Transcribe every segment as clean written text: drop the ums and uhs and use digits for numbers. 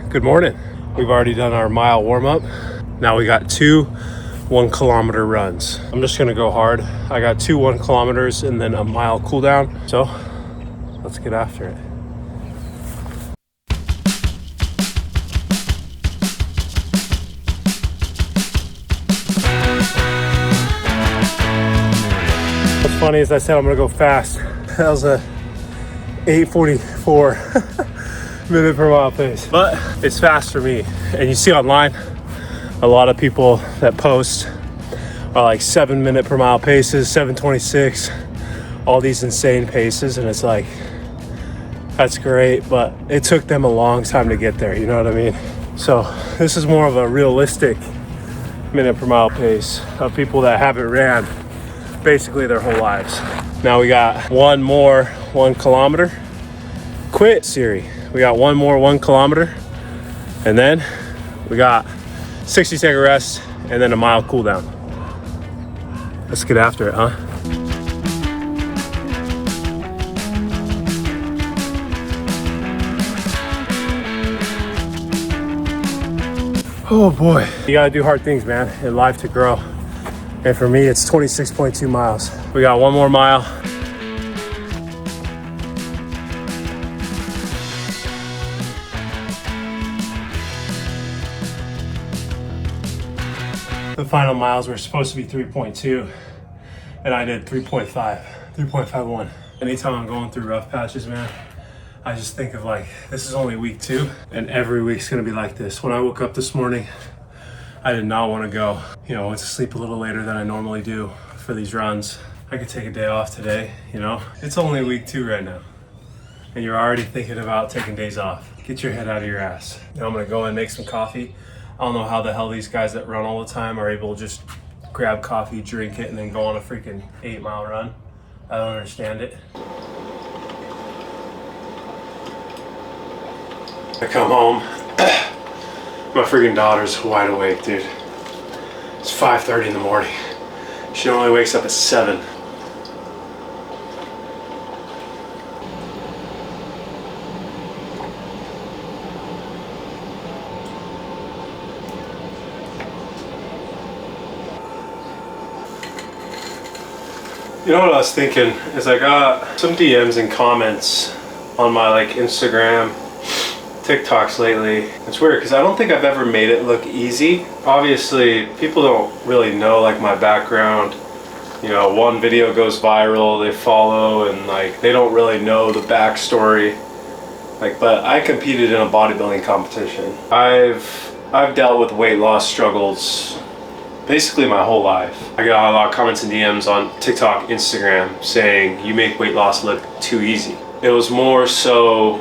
Good morning. We've already done our mile warm-up. Now we got two 1 kilometer runs. I'm just gonna go hard. I got two 1 kilometers and then a mile cool down. So let's get after it. What's funny is I said I'm gonna go fast. That was a 8:44 minute per mile pace, but it's fast for me. And you see online, a lot of people that post are like 7 minute per mile paces, 7:26, all these insane paces. And it's like, that's great, but it took them a long time to get there. You know what I mean? So this is more of a realistic minute per mile pace of people that haven't ran basically their whole lives. Now we got one more 1 kilometer. Quit, Siri. We got one more 1 kilometer, and then we got 60-second rest, and then a mile cool down. Let's get after it, huh? Oh boy. You gotta do hard things, man, in life to grow. And for me, it's 26.2 miles. We got one more mile. The final miles were supposed to be 3.2, and I did 3.51. Anytime I'm going through rough patches, man, I just think of like, this is only week 2, and every week's gonna be like this. When I woke up this morning, I did not want to go. You know, I went to sleep a little later than I normally do for these runs. I could take a day off today, you know? It's only week 2 right now, and you're already thinking about taking days off. Get your head out of your ass. Now I'm gonna go and make some coffee. I don't know how the hell these guys that run all the time are able to just grab coffee, drink it, and then go on a freaking 8-mile run. I don't understand it. I come home, my freaking daughter's wide awake, dude. It's 5:30 in the morning. She only wakes up at 7. You know what I was thinking is I got some DMs and comments on my like Instagram, TikToks lately. It's weird because I don't think I've ever made it look easy. Obviously, people don't really know like my background. You know, one video goes viral, they follow, and like they don't really know the backstory. Like, but I competed in a bodybuilding competition. I've dealt with weight loss struggles basically my whole life. I got a lot of comments and DMs on TikTok, Instagram saying you make weight loss look too easy. It was more so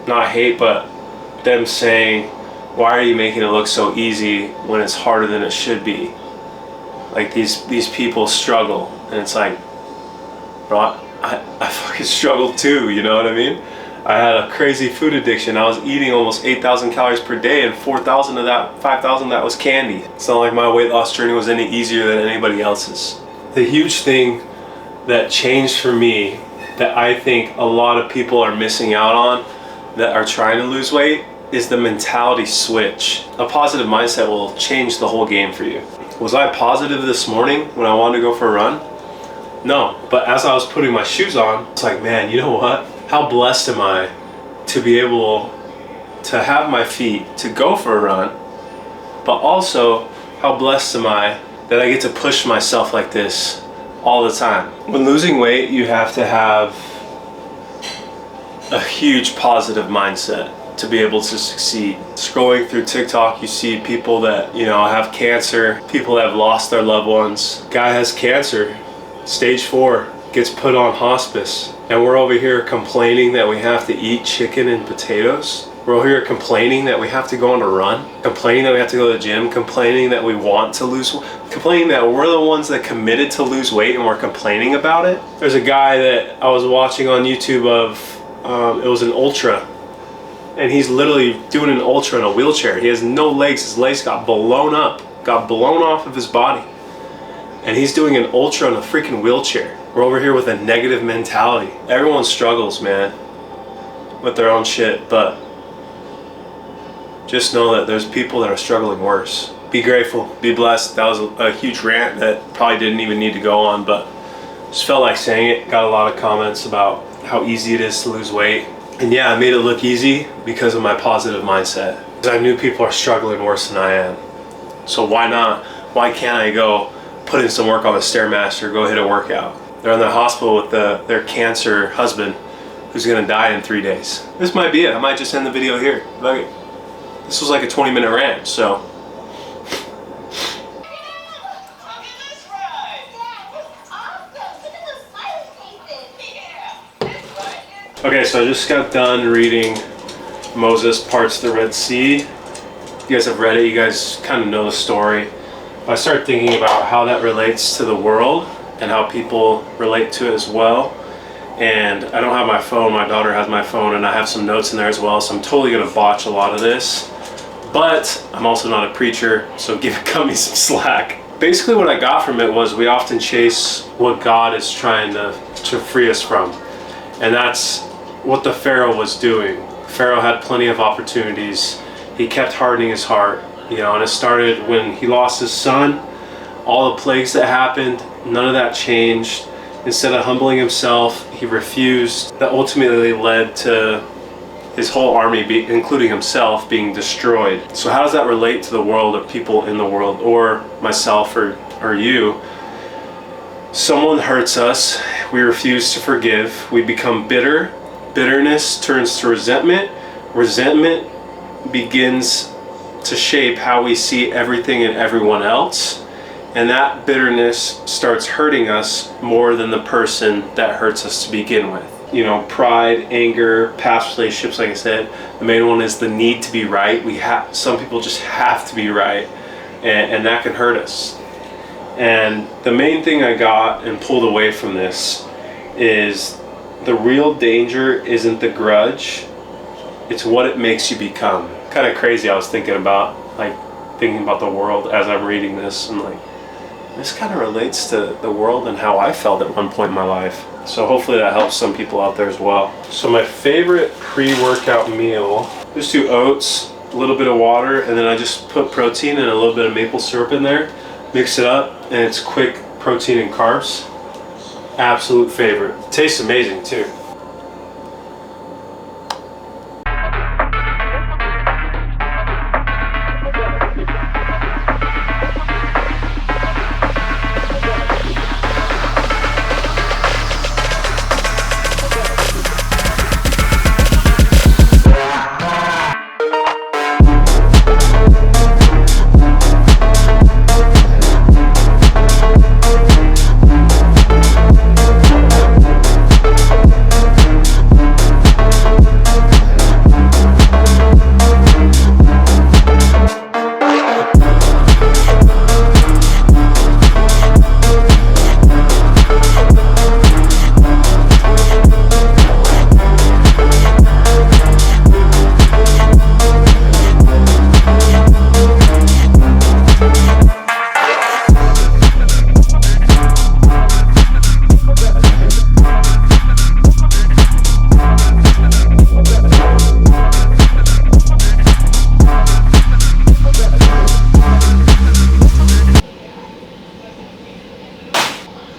not hate, but them saying, why are you making it look so easy when it's harder than it should be? Like these people struggle, and it's like, bro, I fucking struggled too, you know what I mean? I had a crazy food addiction. I was eating almost 8,000 calories per day, and 4,000 of that, 5,000 that was candy. It's not like my weight loss journey was any easier than anybody else's. The huge thing that changed for me that I think a lot of people are missing out on that are trying to lose weight is the mentality switch. A positive mindset will change the whole game for you. Was I positive this morning when I wanted to go for a run? No, but as I was putting my shoes on, it's like, man, you know what? How blessed am I to be able to have my feet to go for a run, but also how blessed am I that I get to push myself like this all the time. When losing weight, you have to have a huge positive mindset to be able to succeed. Scrolling through TikTok, you see people that, you know, have cancer, people that have lost their loved ones. Guy has cancer, stage 4, gets put on hospice, and we're over here complaining that we have to eat chicken and potatoes. We're over here complaining that we have to go on a run, complaining that we have to go to the gym, complaining that we want to lose, complaining that we're the ones that committed to lose weight and we're complaining about it. There's a guy that I was watching on YouTube of, it was an ultra, and he's literally doing an ultra in a wheelchair. He has no legs, his legs got blown up, got blown off of his body. And he's doing an ultra in a freaking wheelchair. We're over here with a negative mentality. Everyone struggles, man, with their own shit, but just know that there's people that are struggling worse. Be grateful, be blessed. That was a huge rant that probably didn't even need to go on, but just felt like saying it. Got a lot of comments about how easy it is to lose weight. And yeah, I made it look easy because of my positive mindset. I knew people are struggling worse than I am. So why not? Why can't I go put in some work on the Stairmaster, go hit a workout? They're in the hospital with their cancer husband who's gonna die in 3 days. This might be it. I might just end the video here. Look, this was like a 20-minute rant, so. Okay, so I just got done reading Moses Parts the Red Sea. You guys have read it, you guys kind of know the story. I started thinking about how that relates to the world and how people relate to it as well. And I don't have my phone, my daughter has my phone, and I have some notes in there as well, so I'm totally gonna botch a lot of this. But I'm also not a preacher, so cut me some slack. Basically what I got from it was we often chase what God is trying to free us from. And that's what the Pharaoh was doing. Pharaoh had plenty of opportunities. He kept hardening his heart, you know, and it started when he lost his son. All the plagues that happened, none of that changed. Instead of humbling himself, he refused. That ultimately led to his whole army, including himself, being destroyed. So how does that relate to the world or people in the world, or myself or you? Someone hurts us, we refuse to forgive, we become bitter. Bitterness turns to resentment. Resentment begins to shape how we see everything and everyone else. And that bitterness starts hurting us more than the person that hurts us to begin with. You know, pride, anger, past relationships, like I said, the main one is the need to be right. Some people just have to be right, and that can hurt us. And the main thing I got and pulled away from this is the real danger isn't the grudge, it's what it makes you become. Kind of crazy, I was thinking about the world as I'm reading this, and like, this kind of relates to the world and how I felt at one point in my life. So hopefully that helps some people out there as well. So my favorite pre-workout meal, just do oats, a little bit of water, and then I just put protein and a little bit of maple syrup in there, mix it up, and it's quick protein and carbs. Absolute favorite. Tastes amazing too.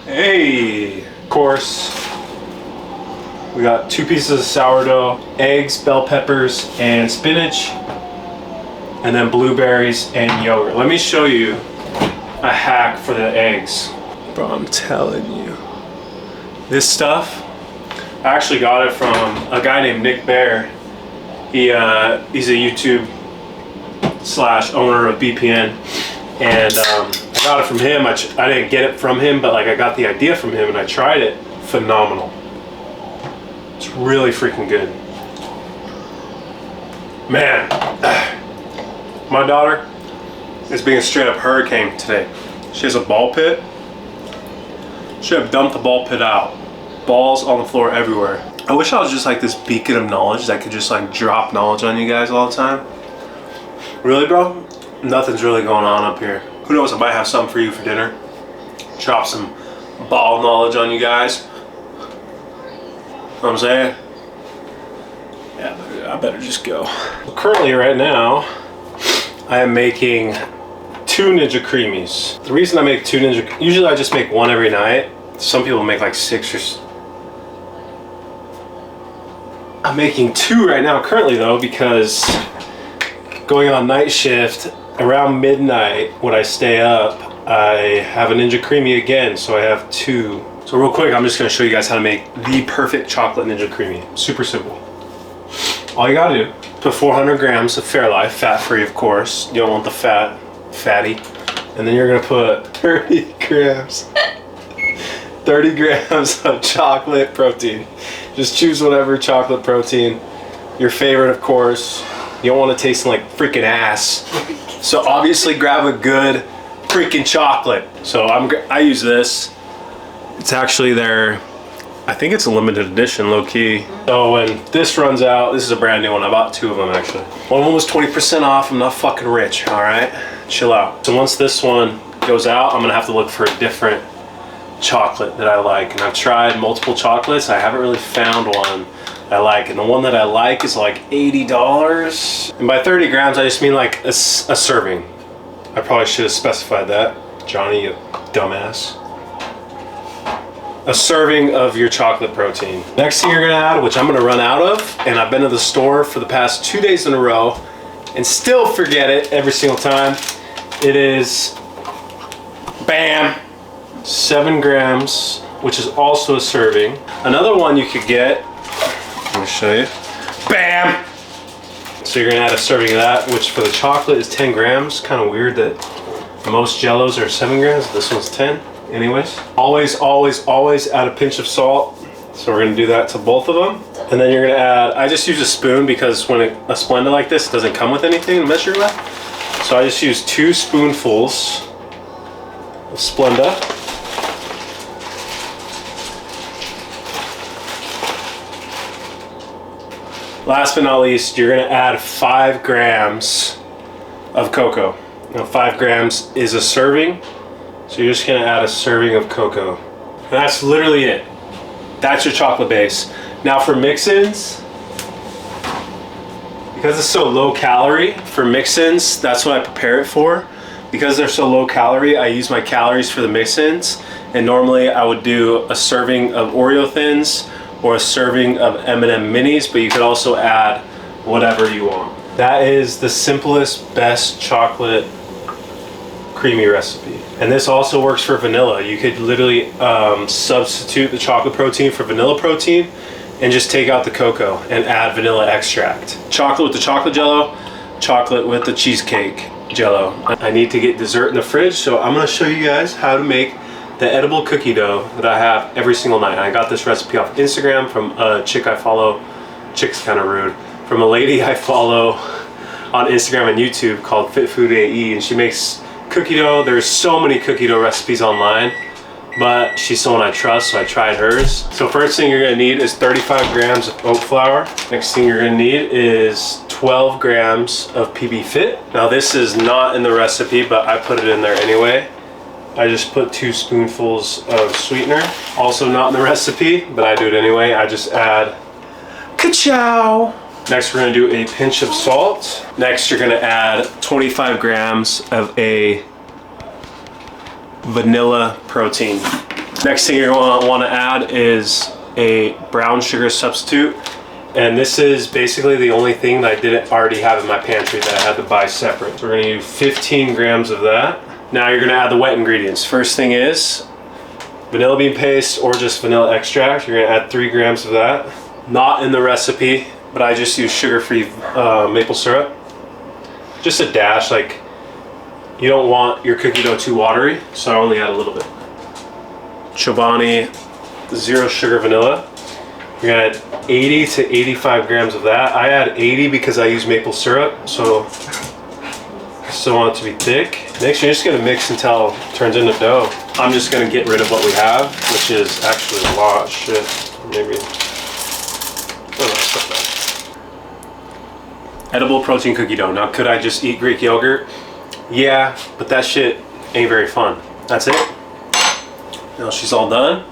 Hey, of course, we got 2 pieces of sourdough, eggs, bell peppers, and spinach, and then blueberries and yogurt. Let me show you a hack for the eggs. Bro, I'm telling you, this stuff, I actually got it from a guy named Nick Bear. He's a YouTube / owner of BPN, and I got it from him. I didn't get it from him, but like I got the idea from him and I tried it. Phenomenal. It's really freaking good. Man, my daughter is being a straight up hurricane today. She has a ball pit. Should have dumped the ball pit out. Balls on the floor everywhere. I wish I was just like this beacon of knowledge that could just like drop knowledge on you guys all the time. Really, bro? Nothing's really going on up here. Who knows, I might have something for you for dinner. Drop some ball knowledge on you guys. Know what I'm saying? Yeah, I better just go. Currently right now, I am making 2 Ninja Creamies. The reason I make 2 usually I just make one every night. Some people make like 6 or I'm making 2 right now currently though, because going on night shift around midnight when I stay up, I have a Ninja Creamy again, so I have 2. So real quick, I'm just gonna show you guys how to make the perfect chocolate Ninja Creamy. Super simple. All you gotta do, put 400 grams of Fairlife, fat-free of course. You don't want the fatty. And then you're gonna put 30 grams. 30 grams of chocolate protein. Just choose whatever chocolate protein. Your favorite, of course. You don't want to taste like freaking ass. So obviously grab a good freaking chocolate. So I use this. It's actually I think it's a limited edition, low key. So when this runs out, this is a brand new one. I bought 2 of them actually. One of them was 20% off. I'm not fucking rich, all right? Chill out. So once this one goes out, I'm gonna have to look for a different chocolate that I like. And I've tried multiple chocolates. I haven't really found one I like. And the one that I like is like $80. And by 30 grams, I just mean like a serving. I probably should have specified that. Johnny, you dumbass. A serving of your chocolate protein. Next thing you're gonna add, which I'm gonna run out of, and I've been to the store for the past 2 days in a row and still forget it every single time. It is, bam, 7 grams, which is also a serving. Another one you could get, let me show you. Bam! So you're gonna add a serving of that, which for the chocolate is 10 grams. Kind of weird that most Jellos are 7 grams. This one's 10. Anyways, always add a pinch of salt. So we're gonna do that to both of them. And then you're gonna add, I just use a spoon because when a Splenda like this doesn't come with anything to measure with. So I just use 2 spoonfuls of Splenda. Last but not least, you're gonna add 5 grams of cocoa. Now 5 grams is a serving, so you're just gonna add a serving of cocoa. And that's literally it. That's your chocolate base. Now for mix-ins, because it's so low calorie, for mix-ins, that's what I prepare it for. Because they're so low calorie, I use my calories for the mix-ins. And normally I would do a serving of Oreo Thins or a serving of M&M Minis, but you could also add whatever you want. That is the simplest, best chocolate creamy recipe. And this also works for vanilla. You could literally substitute the chocolate protein for vanilla protein and just take out the cocoa and add vanilla extract. Chocolate with the chocolate Jello, chocolate with the cheesecake Jello. I need to get dessert in the fridge, so I'm gonna show you guys how to make the edible cookie dough that I have every single night. I got this recipe off Instagram from a chick I follow. Chick's kind of rude. From a lady I follow on Instagram and YouTube called FitFoodAE, and she makes cookie dough. There's so many cookie dough recipes online, but she's someone I trust, so I tried hers. So first thing you're gonna need is 35 grams of oat flour. Next thing you're gonna need is 12 grams of PB Fit. Now this is not in the recipe, but I put it in there anyway. I just put 2 spoonfuls of sweetener. Also not in the recipe, but I do it anyway. I just add ka-chow. Next, we're gonna do a pinch of salt. Next, you're gonna add 25 grams of a vanilla protein. Next thing you're gonna wanna add is a brown sugar substitute. And this is basically the only thing that I didn't already have in my pantry that I had to buy separate. So we're gonna use 15 grams of that. Now you're gonna add the wet ingredients. First thing is vanilla bean paste or just vanilla extract. You're gonna add 3 grams of that. Not in the recipe, but I just use sugar-free maple syrup. Just a dash, like you don't want your cookie dough too watery, so I only add a little bit. Chobani 0 sugar vanilla. You're gonna add 80 to 85 grams of that. I add 80 because I use maple syrup, so I still want it to be thick. Next, you're just gonna mix until it turns into dough. I'm just gonna get rid of what we have, which is actually a lot of shit. Maybe, oh no, it's not bad. Edible protein cookie dough. Now, could I just eat Greek yogurt? Yeah, but that shit ain't very fun. That's it. Now she's all done.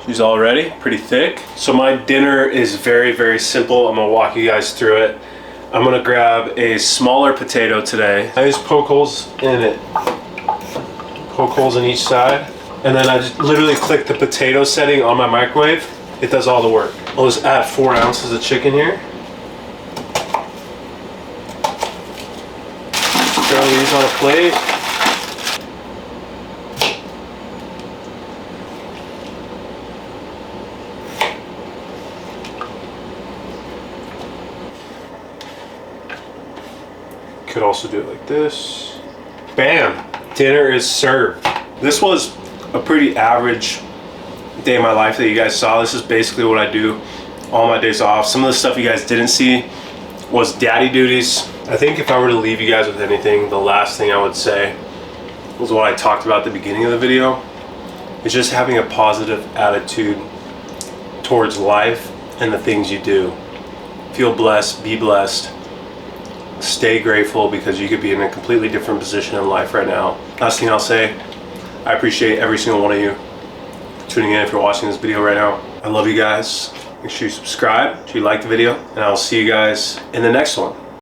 She's all ready, pretty thick. So my dinner is very, very simple. I'm gonna walk you guys through it. I'm gonna grab a smaller potato today. I just poke holes in it. Poke holes in each side. And then I just literally click the potato setting on my microwave. It does all the work. I'll just add 4 ounces of chicken here. Throw these on a plate. Could also do it like this. Bam! Dinner is served. This was a pretty average day of my life that you guys saw. This is basically what I do all my days off. Some of the stuff you guys didn't see was daddy duties. I think if I were to leave you guys with anything, the last thing I would say was what I talked about at the beginning of the video. It's just having a positive attitude towards life and the things you do. Feel blessed, be blessed. Stay grateful, because you could be in a completely different position in life right now. Last thing I'll say, I appreciate every single one of you for tuning in if you're watching this video right now. I love you guys. Make sure you subscribe, make sure you like the video, and I'll see you guys in the next one.